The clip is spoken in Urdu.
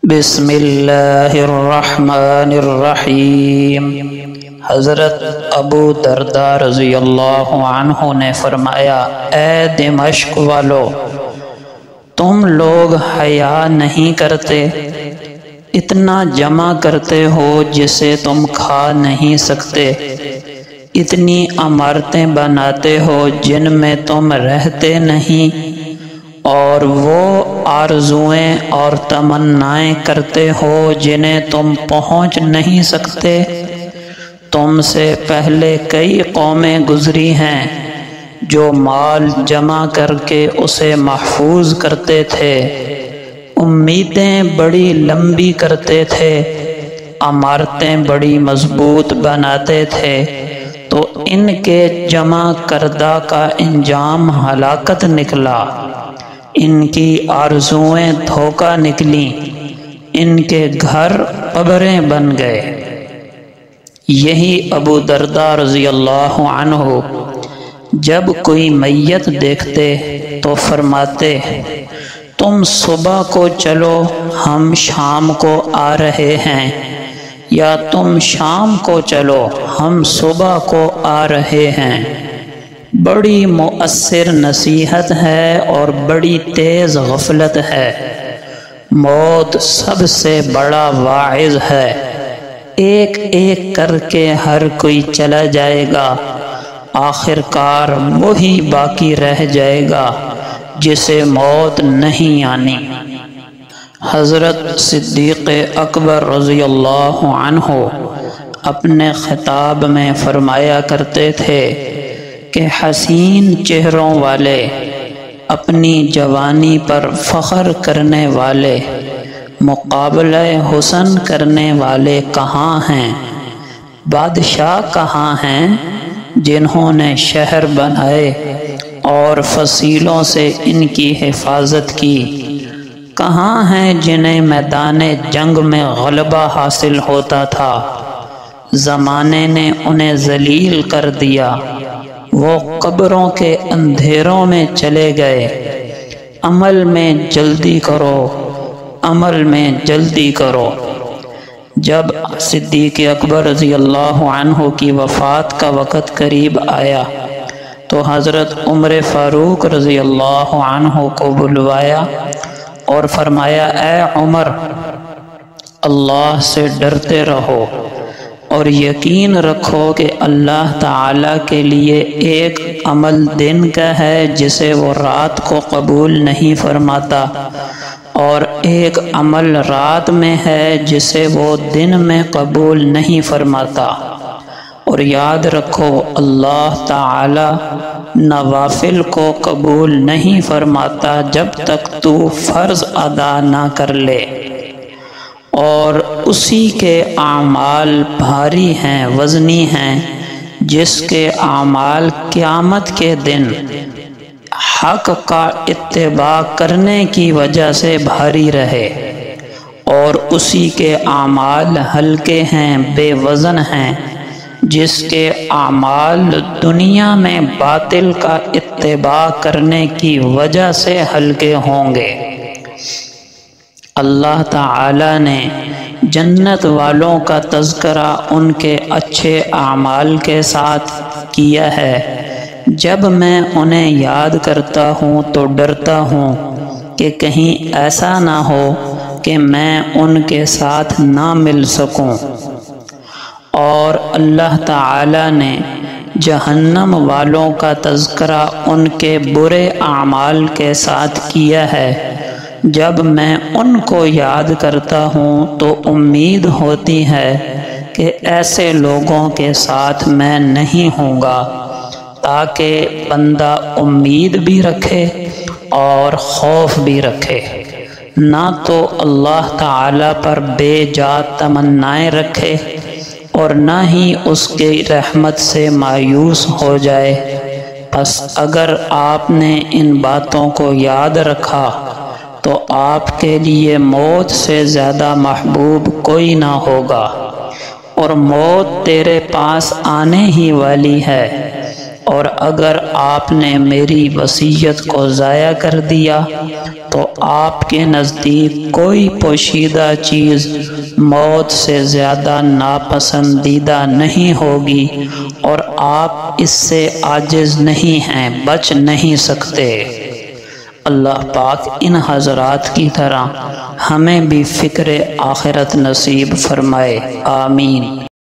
بسم اللہ الرحمن الرحیم۔ حضرت ابو درداء رضی اللہ عنہ نے فرمایا، اے دمشق والو، تم لوگ حیا نہیں کرتے، اتنا جمع کرتے ہو جسے تم کھا نہیں سکتے، اتنی عمارتیں بناتے ہو جن میں تم رہتے نہیں، اور وہ آرزویں اور تمنائیں کرتے ہو جنہیں تم پہنچ نہیں سکتے۔ تم سے پہلے کئی قومیں گزری ہیں جو مال جمع کر کے اسے محفوظ کرتے تھے، امیدیں بڑی لمبی کرتے تھے، عمارتیں بڑی مضبوط بناتے تھے، تو ان کے جمع کردہ کا انجام ہلاکت نکلا، ان کی آرزویں دھوکہ نکلیں، ان کے گھر قبریں بن گئے۔ یہی ابو درداء رضی اللہ عنہ جب کوئی میت دیکھتے تو فرماتے، تم صبح کو چلو، ہم شام کو آ رہے ہیں، یا تم شام کو چلو، ہم صبح کو آ رہے ہیں۔ بڑی مؤثر نصیحت ہے اور بڑی تیز غفلت ہے۔ موت سب سے بڑا واعظ ہے، ایک ایک کر کے ہر کوئی چلا جائے گا، آخر کار وہی باقی رہ جائے گا جسے موت نہیں آنی۔ حضرت صدیق اکبر رضی اللہ عنہ اپنے خطاب میں فرمایا کرتے تھے کہ حسین چہروں والے، اپنی جوانی پر فخر کرنے والے، مقابلہ حسن کرنے والے کہاں ہیں؟ بادشاہ کہاں ہیں جنہوں نے شہر بنائے اور فصیلوں سے ان کی حفاظت کی؟ کہاں ہیں جنہیں میدان جنگ میں غلبہ حاصل ہوتا تھا؟ زمانے نے انہیں ذلیل کر دیا، وہ قبروں کے اندھیروں میں چلے گئے۔ عمل میں جلدی کرو، عمل میں جلدی کرو۔ جب صدیق اکبر رضی اللہ عنہ کی وفات کا وقت قریب آیا تو حضرت عمر فاروق رضی اللہ عنہ کو بلوایا اور فرمایا، اے عمر، اللہ سے ڈرتے رہو اور یقین رکھو کہ اللہ تعالیٰ کے لیے ایک عمل دن کا ہے جسے وہ رات کو قبول نہیں فرماتا، اور ایک عمل رات میں ہے جسے وہ دن میں قبول نہیں فرماتا، اور یاد رکھو اللہ تعالیٰ نوافل کو قبول نہیں فرماتا جب تک تو فرض ادا نہ کر لے، اور اسی کے اعمال بھاری ہیں، وزنی ہیں، جس کے اعمال قیامت کے دن حق کا اتباع کرنے کی وجہ سے بھاری رہے، اور اسی کے اعمال ہلکے ہیں، بے وزن ہیں، جس کے اعمال دنیا میں باطل کا اتباع کرنے کی وجہ سے ہلکے ہوں گے۔ اللہ تعالیٰ نے جنت والوں کا تذکرہ ان کے اچھے اعمال کے ساتھ کیا ہے۔ جب میں انہیں یاد کرتا ہوں تو ڈرتا ہوں کہ کہیں ایسا نہ ہو کہ میں ان کے ساتھ نہ مل سکوں۔ اور اللہ تعالیٰ نے جہنم والوں کا تذکرہ ان کے برے اعمال کے ساتھ کیا ہے۔ جب میں ان کو یاد کرتا ہوں تو امید ہوتی ہے کہ ایسے لوگوں کے ساتھ میں نہیں ہوں گا، تاکہ بندہ امید بھی رکھے اور خوف بھی رکھے، نہ تو اللہ تعالیٰ پر بے جا تمنائیں رکھے اور نہ ہی اس کی رحمت سے مایوس ہو جائے۔ بس اگر آپ نے ان باتوں کو یاد رکھا تو آپ کے لیے موت سے زیادہ محبوب کوئی نہ ہوگا، اور موت تیرے پاس آنے ہی والی ہے۔ اور اگر آپ نے میری وصیت کو ضائع کر دیا تو آپ کے نزدیک کوئی پوشیدہ چیز موت سے زیادہ ناپسندیدہ نہیں ہوگی اور آپ اس سے عاجز نہیں ہیں، بچ نہیں سکتے۔ اللہ پاک ان حضرات کی طرح ہمیں بھی فکر آخرت نصیب فرمائے، آمین۔